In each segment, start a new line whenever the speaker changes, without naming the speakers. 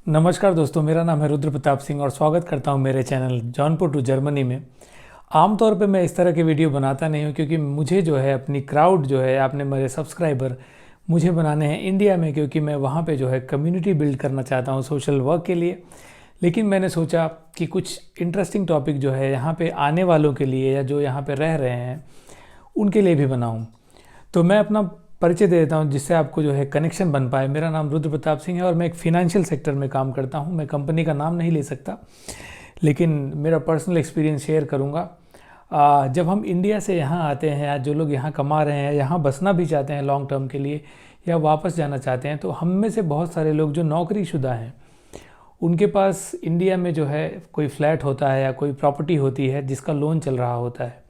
नमस्कार दोस्तों, मेरा नाम है रुद्र प्रताप सिंह और स्वागत करता हूं मेरे चैनल जौनपुर टू जर्मनी में। आमतौर पे मैं इस तरह के वीडियो बनाता नहीं हूं क्योंकि मुझे जो है अपनी क्राउड जो है आपने मेरे सब्सक्राइबर मुझे बनाने हैं इंडिया में, क्योंकि मैं वहां पे जो है कम्युनिटी बिल्ड करना चाहता हूं सोशल वर्क के लिए। लेकिन मैंने सोचा कि कुछ इंटरेस्टिंग टॉपिक जो है यहाँ पे आने वालों के लिए या जो यहाँ पे रह रहे हैं उनके लिए भी बनाऊँ। तो मैं अपना परिचय दे देता हूं जिससे आपको जो है कनेक्शन बन पाए। मेरा नाम रुद्र प्रताप सिंह है और मैं एक फ़िनांशियल सेक्टर में काम करता हूं। मैं कंपनी का नाम नहीं ले सकता, लेकिन मेरा पर्सनल एक्सपीरियंस शेयर करूंगा। जब हम इंडिया से यहाँ आते हैं या जो लोग यहाँ कमा रहे हैं, यहाँ बसना भी चाहते हैं लॉन्ग टर्म के लिए या वापस जाना चाहते हैं, तो हम में से बहुत सारे लोग जो नौकरीशुदा हैं उनके पास इंडिया में जो है कोई फ्लैट होता है या कोई प्रॉपर्टी होती है जिसका लोन चल रहा होता है।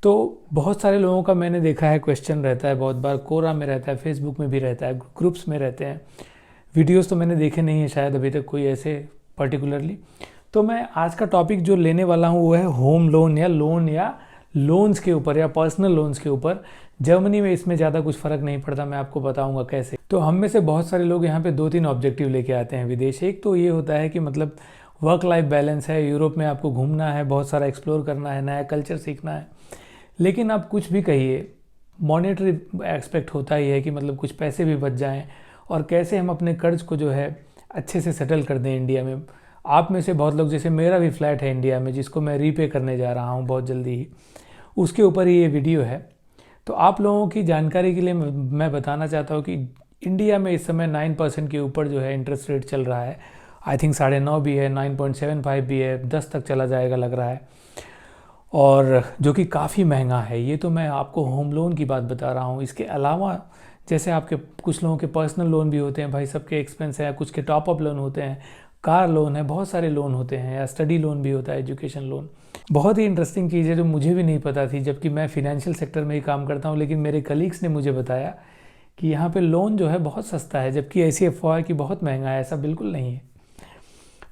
तो बहुत सारे लोगों का मैंने देखा है क्वेश्चन रहता है, बहुत बार कोरा में रहता है, फेसबुक में भी रहता है, ग्रुप्स में रहते हैं। वीडियोस तो मैंने देखे नहीं है शायद अभी तक कोई ऐसे पर्टिकुलरली। तो मैं आज का टॉपिक जो लेने वाला हूँ वो है होम लोन या लोन्स के ऊपर या पर्सनल लोन्स के ऊपर। जर्मनी में इसमें ज़्यादा कुछ फ़र्क नहीं पड़ता, मैं आपको बताऊँगा कैसे। तो हम में से बहुत सारे लोग यहाँ पे 2-3 ऑब्जेक्टिव लेके आते हैं विदेश। एक तो ये होता है कि मतलब वर्क लाइफ बैलेंस है, यूरोप में आपको घूमना है, बहुत सारा एक्सप्लोर करना है, नया कल्चर सीखना है। लेकिन आप कुछ भी कहिए, मॉनेटरी एस्पेक्ट होता ही है कि मतलब कुछ पैसे भी बच जाएं और कैसे हम अपने कर्ज को जो है अच्छे से सेटल कर दें इंडिया में। आप में से बहुत लोग, जैसे मेरा भी फ्लैट है इंडिया में जिसको मैं रीपे करने जा रहा हूँ बहुत जल्दी ही, उसके ऊपर ही ये वीडियो है। तो आप लोगों की जानकारी के लिए मैं बताना चाहता हूँ कि इंडिया में इस समय 9% के ऊपर जो है इंटरेस्ट रेट चल रहा है। आई थिंक 9.5 भी है, 9.75 भी है, 10 तक चला जाएगा लग रहा है, और जो कि काफ़ी महंगा है। ये तो मैं आपको होम लोन की बात बता रहा हूँ। इसके अलावा जैसे आपके कुछ लोगों के पर्सनल लोन भी होते हैं, भाई सबके एक्सपेंस है, कुछ के टॉप अप लोन होते हैं, कार लोन है, बहुत सारे लोन होते हैं, या स्टडी लोन भी होता है, एजुकेशन लोन। बहुत ही इंटरेस्टिंग चीज़ है जो मुझे भी नहीं पता थी, जबकि मैं फिनेंशियल सेक्टर में ही काम करता हूँ। लेकिन मेरे कलीग्स ने मुझे बताया कि यहाँ पे लोन जो है बहुत सस्ता है, जबकि ऐसी अफवाह है कि बहुत महंगा है। ऐसा बिल्कुल नहीं है।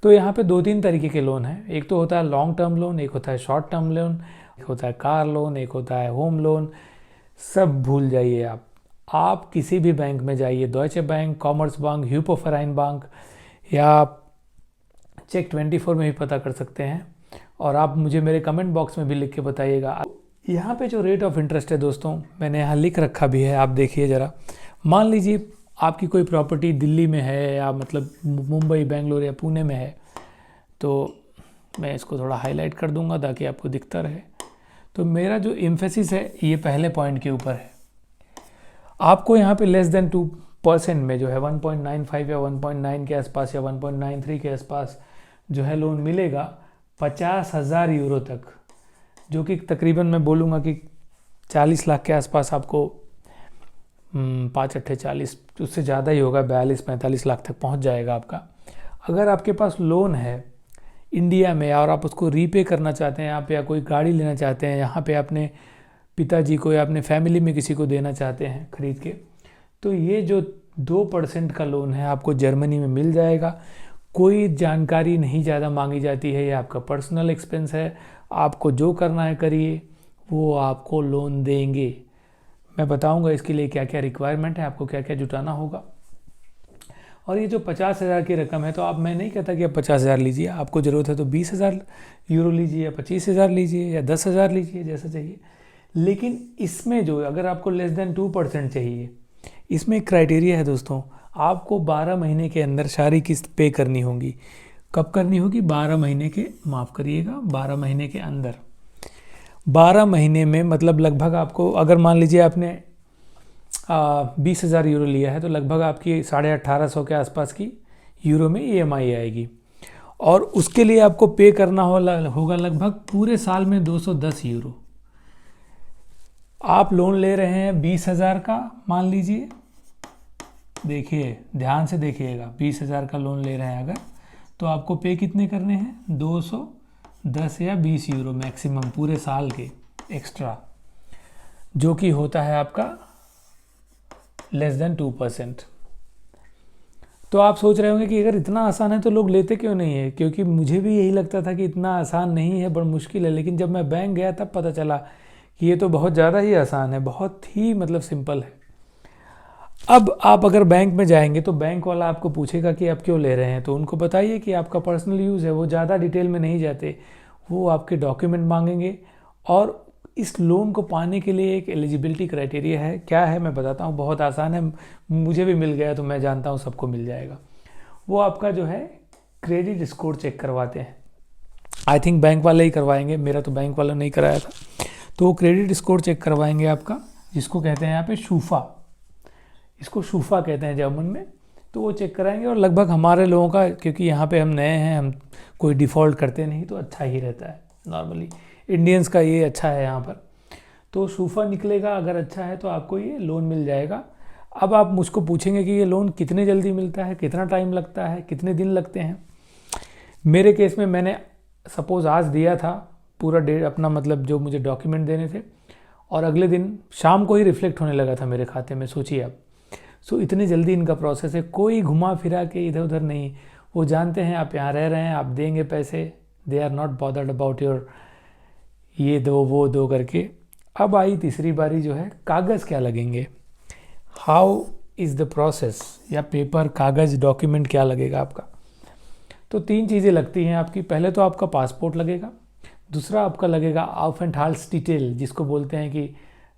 तो यहाँ पे 2-3 तरीके के लोन हैं। एक तो होता है लॉन्ग टर्म लोन, एक होता है शॉर्ट टर्म लोन, एक होता है कार लोन, एक होता है होम लोन। सब भूल जाइए आप किसी भी बैंक में जाइए, डॉयचे बैंक, कॉमर्स बैंक, ह्यूपोफराइन बैंक, या आप चेक24 में भी पता कर सकते हैं। और आप मुझे मेरे कमेंट बॉक्स में भी लिख के बताइएगा। यहाँ पे जो रेट ऑफ इंटरेस्ट है दोस्तों, मैंने यहाँ लिख रखा भी है, आप देखिए ज़रा। मान लीजिए आपकी कोई प्रॉपर्टी दिल्ली में है या मतलब मुंबई, बेंगलोर या पुणे में है, तो मैं इसको थोड़ा हाईलाइट कर दूंगा ताकि आपको दिखता रहे। तो मेरा जो एम्फेसिस है ये पहले पॉइंट के ऊपर है। आपको यहाँ पे लेस देन 2% में जो है 1.95 या 1.9 के आसपास या 1.93 के आसपास जो है लोन मिलेगा 50,000 यूरो तक, जो कि तकरीबन मैं बोलूँगा कि 40 लाख के आसपास आपको 5-8-40, उससे ज़्यादा ही होगा, 42-45 लाख तक पहुंच जाएगा आपका। अगर आपके पास लोन है इंडिया में और आप उसको रीपे करना चाहते हैं, आप या कोई गाड़ी लेना चाहते हैं, यहाँ पे अपने पिताजी को या अपने फैमिली में किसी को देना चाहते हैं खरीद के, तो ये जो 2% का लोन है आपको जर्मनी में मिल जाएगा। कोई जानकारी नहीं ज़्यादा मांगी जाती है, ये आपका पर्सनल एक्सपेंस है, आपको जो करना है करिए, वो आपको लोन देंगे। मैं बताऊंगा इसके लिए क्या क्या रिक्वायरमेंट है, आपको क्या क्या जुटाना होगा। और ये जो 50,000 की रकम है, तो आप, मैं नहीं कहता कि आप 50,000 लीजिए, आपको ज़रूरत है तो 20,000 यूरो लीजिए या 25,000 लीजिए या 10,000 लीजिए, जैसा चाहिए। लेकिन इसमें जो अगर आपको लेस देन 2% चाहिए, इसमें एक क्राइटेरिया है दोस्तों, आपको 12 महीने के अंदर सारी किस्त पे करनी होगी। कब करनी होगी? 12 महीने के, माफ़ करिएगा, 12 महीने के अंदर। 12 महीने में मतलब लगभग आपको, अगर मान लीजिए आपने 20,000 यूरो लिया है, तो लगभग आपकी 1850 के आसपास की यूरो में EMI आएगी। और उसके लिए आपको पे करना होगा लगभग पूरे साल में 210 यूरो। आप लोन ले रहे हैं 20,000 का, मान लीजिए, देखिए ध्यान से देखिएगा, 20,000 का लोन ले रहे हैं अगर, तो आपको पे कितने करने हैं? 210 या 20 यूरो मैक्सिमम पूरे साल के एक्स्ट्रा, जो कि होता है आपका लेस देन 2%। तो आप सोच रहे होंगे कि अगर इतना आसान है तो लोग लेते क्यों नहीं है? क्योंकि मुझे भी यही लगता था कि इतना आसान नहीं है, बड़ा मुश्किल है। लेकिन जब मैं बैंक गया तब पता चला कि ये तो बहुत ज़्यादा ही आसान है, बहुत ही मतलब सिंपल है। अब आप अगर बैंक में जाएंगे तो बैंक वाला आपको पूछेगा कि आप क्यों ले रहे हैं, तो उनको बताइए कि आपका पर्सनल यूज़ है, वो ज़्यादा डिटेल में नहीं जाते, वो आपके डॉक्यूमेंट मांगेंगे। और इस लोन को पाने के लिए एक एलिजिबिलिटी क्राइटेरिया है, क्या है मैं बताता हूँ, बहुत आसान है, मुझे भी मिल गया तो मैं जानता हूँ सबको मिल जाएगा। वो आपका जो है क्रेडिट स्कोर चेक करवाते हैं। आई थिंक बैंक वाले ही करवाएंगे, मेरा तो बैंक वाला नहीं कराया था। तो वो क्रेडिट स्कोर चेक करवाएंगे आपका, जिसको कहते हैं यहाँ पे शूफा, इसको शूफा कहते हैं जर्मन में। तो वो चेक कराएंगे और लगभग हमारे लोगों का, क्योंकि यहाँ पे हम नए हैं, हम कोई डिफ़ॉल्ट करते नहीं, तो अच्छा ही रहता है नॉर्मली। इंडियंस का ये अच्छा है यहाँ पर। तो शूफा निकलेगा, अगर अच्छा है तो आपको ये लोन मिल जाएगा। अब आप मुझको पूछेंगे कि ये लोन कितने जल्दी मिलता है, कितना टाइम लगता है, कितने दिन लगते हैं। मेरे केस में मैंने सपोज़ आज दिया था पूरा डेट अपना, मतलब जो मुझे डॉक्यूमेंट देने थे, और अगले दिन शाम को ही रिफ्लेक्ट होने लगा था मेरे खाते में, सोचिए आप। सो इतने जल्दी इनका प्रोसेस है, कोई घुमा फिरा के इधर उधर नहीं। वो जानते हैं आप यहाँ रह रहे हैं, आप देंगे पैसे, they are not bothered about your ये दो वो दो करके। अब आई तीसरी बारी, जो है कागज़ क्या लगेंगे, हाउ इज़ द प्रोसेस, या पेपर कागज़ डॉक्यूमेंट क्या लगेगा आपका। तो 3 चीज़ें लगती हैं आपकी। पहले तो आपका पासपोर्ट लगेगा, दूसरा आपका लगेगा aufenthaltsटिtel, जिसको बोलते हैं कि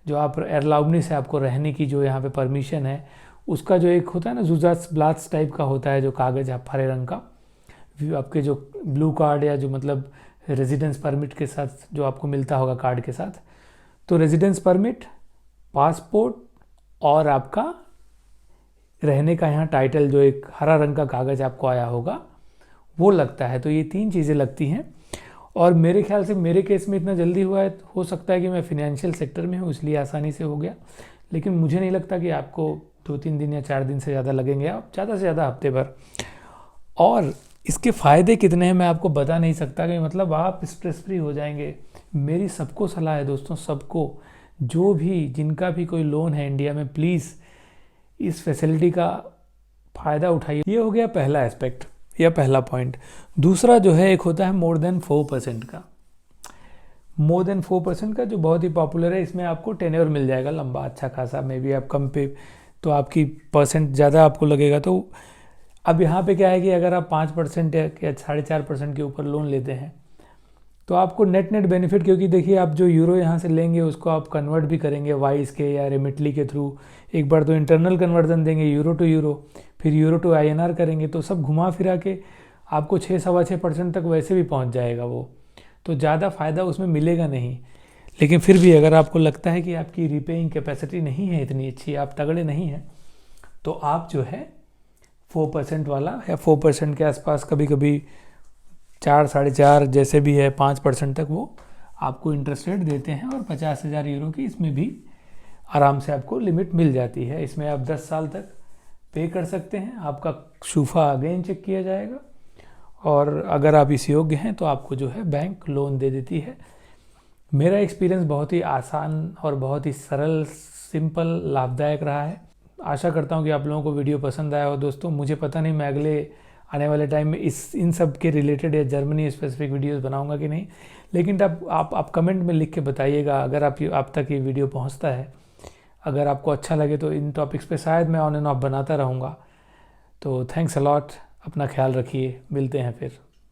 जो आप एयरलाउबनी से आपको रहने की जो यहाँ पे परमिशन है, उसका जो एक होता है ना जुजास ब्लाट्स टाइप का होता है जो कागज़ है हरे रंग का, आपके जो ब्लू कार्ड या जो मतलब रेजिडेंस परमिट के साथ जो आपको मिलता होगा कार्ड के साथ। तो रेजिडेंस परमिट, पासपोर्ट और आपका रहने का यहाँ टाइटल, जो एक हरा रंग का कागज़ आपको आया होगा, वो लगता है। तो ये 3 चीज़ें लगती हैं। और मेरे ख्याल से मेरे केस में इतना जल्दी हुआ है, हो सकता है कि मैं फिनेंशियल सेक्टर में हूँ इसलिए आसानी से हो गया, लेकिन मुझे नहीं लगता कि आपको 2-3 दिन या 4 दिन से ज़्यादा लगेंगे, आप ज़्यादा से ज़्यादा हफ्ते भर। और इसके फ़ायदे कितने हैं मैं आपको बता नहीं सकता, कि मतलब आप स्ट्रेस फ्री हो जाएंगे। मेरी सबको सलाह है दोस्तों, सबको, जो भी जिनका भी कोई लोन है इंडिया में, प्लीज़ इस फैसिलिटी का फ़ायदा उठाइए। ये हो गया पहला एस्पेक्ट या पहला पॉइंट। दूसरा जो है एक होता है मोर देन 4% का। मोर देन 4% का जो बहुत ही पॉपुलर है, इसमें आपको टेन्योर मिल जाएगा लंबा अच्छा खासा, मे बी आप कम पे तो आपकी परसेंट ज़्यादा आपको लगेगा। तो अब यहाँ पे क्या है कि अगर आप 5% या 4.5% के ऊपर लोन लेते हैं तो आपको नेट बेनिफिट, क्योंकि देखिए आप जो यूरो यहाँ से लेंगे उसको आप कन्वर्ट भी करेंगे वाइस के या रेमिटली के थ्रू। एक बार तो इंटरनल कन्वर्जन देंगे यूरो टू यूरो, फिर यूरो टू INR करेंगे, तो सब घुमा फिरा के आपको 6-6.25% तक वैसे भी पहुँच जाएगा वो। तो ज़्यादा फ़ायदा उसमें मिलेगा नहीं। लेकिन फिर भी अगर आपको लगता है कि आपकी रीपेइंग कैपेसिटी नहीं है इतनी अच्छी, आप तगड़े नहीं हैं, तो आप जो है 4% वाला या 4% के आसपास, कभी कभी 4-4.5 जैसे भी है, 5% तक वो आपको इंटरेस्ट रेट देते हैं। और 50,000 यूरो की इसमें भी आराम से आपको लिमिट मिल जाती है। इसमें आप 10 साल तक पे कर सकते हैं, आपका शूफा अगेन चेक किया जाएगा, और अगर आप इस योग्य हैं तो आपको जो है बैंक लोन दे देती है। मेरा एक्सपीरियंस बहुत ही आसान और बहुत ही सरल, सिंपल, लाभदायक रहा है। आशा करता हूँ कि आप लोगों को वीडियो पसंद आया हो दोस्तों। मुझे पता नहीं मैं अगले आने वाले टाइम में इन सब के रिलेटेड या जर्मनी स्पेसिफिक वीडियोस बनाऊंगा कि नहीं, लेकिन तब आप कमेंट में लिख के बताइएगा अगर आप तक ये वीडियो पहुंचता है। अगर आपको अच्छा लगे तो इन टॉपिक्स पे शायद मैं ऑन एंड ऑफ बनाता रहूँगा। तो थैंक्स अ लॉट, अपना ख्याल रखिए, मिलते हैं फिर।